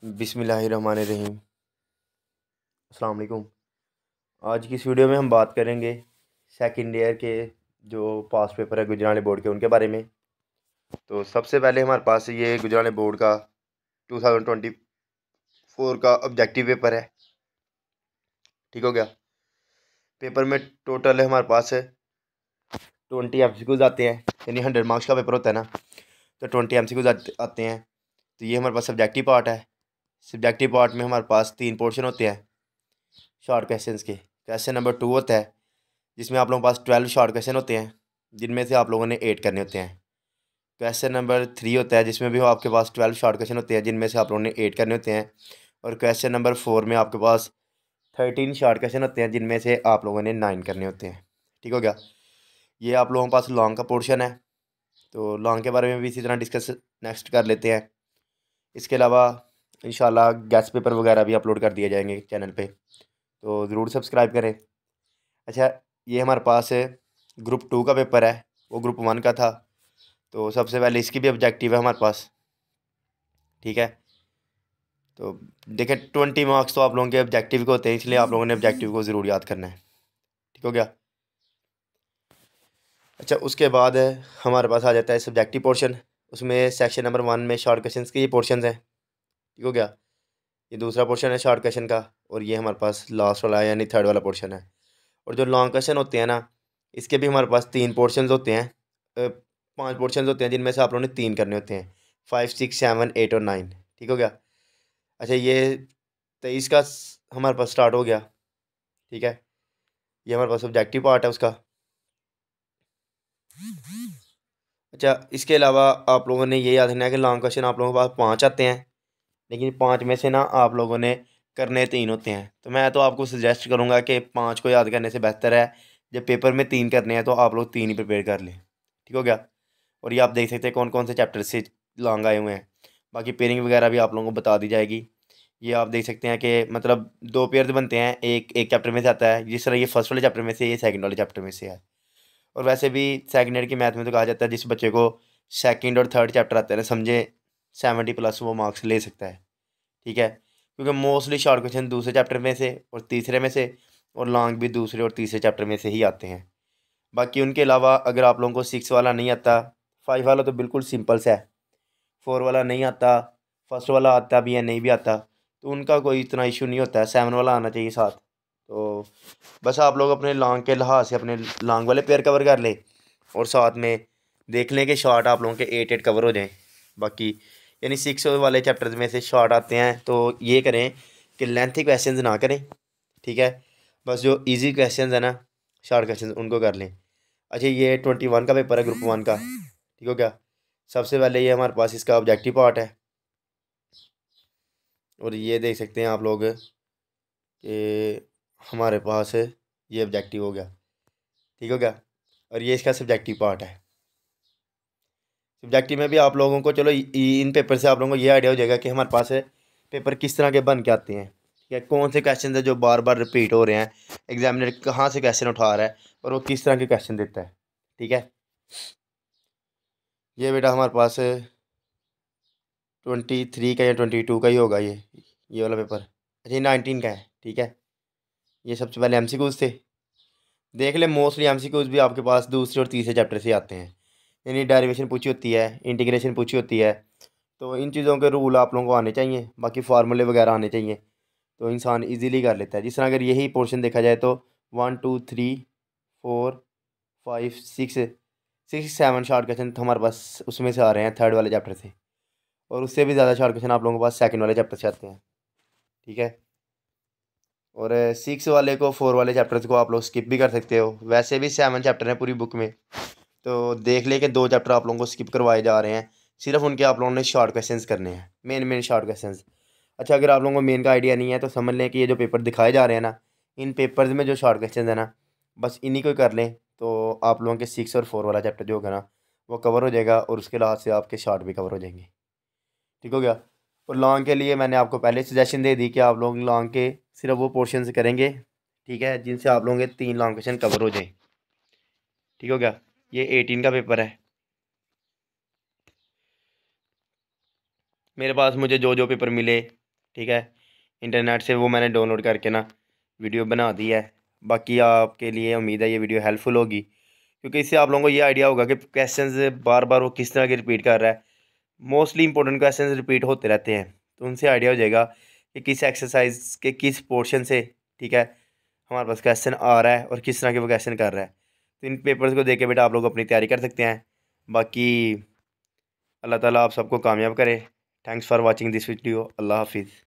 बिस्मिल्लाहिर्रहमानिर्रहीम। अस्सलाम वालेकुम। आज की इस वीडियो में हम बात करेंगे सेकंड ईयर के जो पास पेपर है गुजरानी बोर्ड के, उनके बारे में। तो सबसे पहले हमारे पास ये गुजरानी बोर्ड का 2024 का ऑब्जेक्टिव पेपर है। ठीक हो गया। पेपर में टोटल है हमारे पास 20 MCQs आते हैं, यानी 100 मार्क्स का पेपर होता है ना, तो 20 MCQs आते हैं। तो ये हमारे पास सब्जेक्टिव पार्ट है। सब्जेक्टिव पार्ट में हमारे पास 3 पोर्शन होते हैं शॉर्ट क्वेश्चंस के। क्वेश्चन नंबर 2 होता है जिसमें आप लोगों के पास 12 शॉर्ट क्वेश्चन होते हैं, जिनमें से आप लोगों ने 8 करने होते हैं। क्वेश्चन नंबर 3 होता है जिसमें भी आपके पास 12 शॉर्ट क्वेश्चन होते हैं, जिनमें से आप लोगों ने 8 करने होते हैं। और क्वेश्चन नंबर 4 में आपके पास 13 शॉर्ट क्वेश्चन होते हैं, जिनमें से आप लोगों ने 9 करने होते हैं। ठीक हो गया। ये आप लोगों के पास लॉन्ग का पोर्शन है, तो लॉन्ग के बारे में भी इसी तरह डिस्कस नेक्स्ट कर लेते हैं। इसके अलावा इंशाल्लाह गैस पेपर वगैरह भी अपलोड कर दिए जाएंगे चैनल पे, तो ज़रूर सब्सक्राइब करें। अच्छा, ये हमारे पास ग्रुप 2 का पेपर है, वो ग्रुप 1 का था। तो सबसे पहले इसकी भी ऑब्जेक्टिव है हमारे पास। ठीक है। तो देखिए 20 मार्क्स तो आप लोगों के ऑब्जेक्टिव के होते हैं, इसलिए आप लोगों ने ऑब्जेक्टिव को ज़रूर याद करना है। ठीक हो गया। अच्छा, उसके बाद हमारे पास आ जाता है सब्जेक्टिव पोर्शन। उसमें सेक्शन नंबर 1 में शॉर्ट क्वेश्चन के ये पोर्शन हैं। ठीक हो गया। ये दूसरा पोर्शन है शॉर्ट क्वेश्चन का, और ये हमारे पास लास्ट वाला है, यानी थर्ड वाला पोर्शन है। और जो लॉन्ग क्वेश्चन होते हैं ना, इसके भी हमारे पास 3 पोर्शंस होते हैं, 5 पोर्शंस होते हैं, जिनमें से आप लोगों ने 3 करने होते हैं, 5, 6, 7, 8 और 9। ठीक हो गया। अच्छा, ये 23 का हमारे पास स्टार्ट हो गया। ठीक है। ये हमारे पास ऑब्जेक्टिव पार्ट है उसका। अच्छा, इसके अलावा आप लोगों ने ये याद रखना है कि लॉन्ग क्वेश्चन आप लोगों के पास 5 आते हैं, लेकिन 5 में से ना आप लोगों ने करने 3 होते हैं। तो मैं तो आपको सजेस्ट करूँगा कि 5 को याद करने से बेहतर है जब पेपर में 3 करने हैं तो आप लोग 3 ही प्रिपेयर कर लें। ठीक हो गया। और ये आप देख सकते हैं कौन कौन से चैप्टर से लॉन्ग आए हुए हैं। बाकी पेयरिंग वगैरह भी आप लोगों को बता दी जाएगी। ये आप देख सकते हैं कि मतलब 2 पेयर्स बनते हैं, एक एक चैप्टर में से आता है, जिस तरह ये फर्स्ट वाले चैप्टर में से, ये सेकंड वाले चैप्टर में से है। और वैसे भी सेकंड ईयर की मैथ में तो कहा जाता है जिस बच्चे को सेकंड और थर्ड चैप्टर आते हैं ना, समझे 70+ वो मार्क्स ले सकता है। ठीक है। क्योंकि मोस्टली शॉर्ट क्वेश्चन दूसरे चैप्टर में से और तीसरे में से, और लॉन्ग भी दूसरे और तीसरे चैप्टर में से ही आते हैं। बाकी उनके अलावा अगर आप लोगों को 6 वाला नहीं आता, 5 वाला तो बिल्कुल सिंपल सा है, 4 वाला नहीं आता, फर्स्ट वाला आता भी है नहीं भी आता, तो उनका कोई इतना इशू नहीं होता है। 7 वाला आना चाहिए साथ। तो बस आप लोग अपने लॉन्ग के लिहाज से अपने लॉन्ग वाले पेयर कवर कर लें, और साथ में देख लें कि शॉर्ट आप लोगों के 8 कवर हो जाएं। बाकी यानी 6 वाले चैप्टर्स में से शॉर्ट आते हैं, तो ये करें कि लेंथी क्वेश्चंस ना करें। ठीक है। बस जो इजी क्वेश्चंस है ना, शॉर्ट क्वेश्चंस, उनको कर लें। अच्छा, ये 21 का पेपर है ग्रुप 1 का। ठीक हो गया। सबसे पहले ये हमारे पास इसका ऑब्जेक्टिव पार्ट है, और ये देख सकते हैं आप लोग कि हमारे पास ये ऑब्जेक्टिव हो गया। ठीक हो गया। और ये इसका सब्जेक्टिव पार्ट है। सब्जेक्टिव में भी आप लोगों को, चलो इन पेपर से आप लोगों को ये आइडिया हो जाएगा कि हमारे पास पेपर किस तरह के बन के आते हैं। ठीक है। कौन से क्वेश्चन है जो बार बार रिपीट हो रहे हैं, एग्जामिनर कहाँ से क्वेश्चन उठा रहा है और वो किस तरह के क्वेश्चन देता है। ठीक है। ये बेटा हमारे पास 23 का या 22 का ही होगा ये वाला पेपर। अच्छा, ये 19 का है। ठीक है। ये सबसे पहले MCQs थे। देख ले, मोस्टली MCQs भी आपके पास दूसरे और तीसरे चैप्टर से आते हैं, यानी डेरिवेशन पूछी होती है, इंटीग्रेशन पूछी होती है। तो इन चीज़ों के रूल आप लोगों को आने चाहिए, बाकी फार्मूले वगैरह आने चाहिए, तो इंसान इजीली कर लेता है। जिस तरह अगर यही पोर्शन देखा जाए तो 1, 2, 3, 4, 5, 6, 7 शॉर्ट क्वेश्चन तो हमारे पास उसमें से आ रहे हैं थर्ड वाले चैप्टर से, और उससे भी ज़्यादा शॉर्ट क्वेश्चन आप लोगों के पास सेकंड वाले चैप्टर से आते हैं। ठीक है। और 6 वाले को, 4 वाले चैप्टर्स को आप लोग स्किप भी कर सकते हो। वैसे भी 7 चैप्टर हैं पूरी बुक में, तो देख ले कि 2 चैप्टर आप लोगों को स्किप करवाए जा रहे हैं, सिर्फ उनके आप लोगों ने शॉर्ट क्वेश्चंस करने हैं, मेन मेन शॉर्ट क्वेश्चंस। अच्छा, अगर आप लोगों को मेन का आइडिया नहीं है तो समझ लें कि ये जो पेपर दिखाए जा रहे हैं ना, इन पेपर्स में जो शॉर्ट क्वेश्चन है ना, बस इन्हीं को ही कर लें, तो आप लोगों के 6 और 4 वाला चैप्टर जो होगा ना, वो कवर हो जाएगा, और उसके लिहाज से आपके शॉर्ट भी कवर हो जाएंगे। ठीक हो गया। और लॉन्ग के लिए मैंने आपको पहले सजेशन दे दी कि आप लोग लॉन्ग के सिर्फ वो पोर्शन करेंगे, ठीक है, जिनसे आप लोगों के 3 लॉन्ग क्वेश्चन कवर हो जाए। ठीक हो गया। ये 18 का पेपर है। मेरे पास मुझे जो जो पेपर मिले ठीक है। इंटरनेट से वो मैंने डाउनलोड करके ना वीडियो बना दी है। बाकी आपके लिए उम्मीद है ये वीडियो हेल्पफुल होगी, क्योंकि इससे आप लोगों को ये आइडिया होगा कि क्वेश्चंस बार बार वो किस तरह के रिपीट कर रहा है। मोस्टली इंपॉर्टेंट क्वेश्चंस रिपीट होते रहते हैं, तो उनसे आइडिया हो जाएगा कि किस एक्सरसाइज के किस पोर्शन से, ठीक है, हमारे पास क्वेश्चन आ रहा है और किस तरह के वो क्वेश्चन कर रहा है। तो इन पेपर्स को देख के बेटा आप लोग अपनी तैयारी कर सकते हैं। बाकी अल्लाह ताला आप सबको कामयाब करे। Thanks for watching this video. अल्लाह हाफिज़।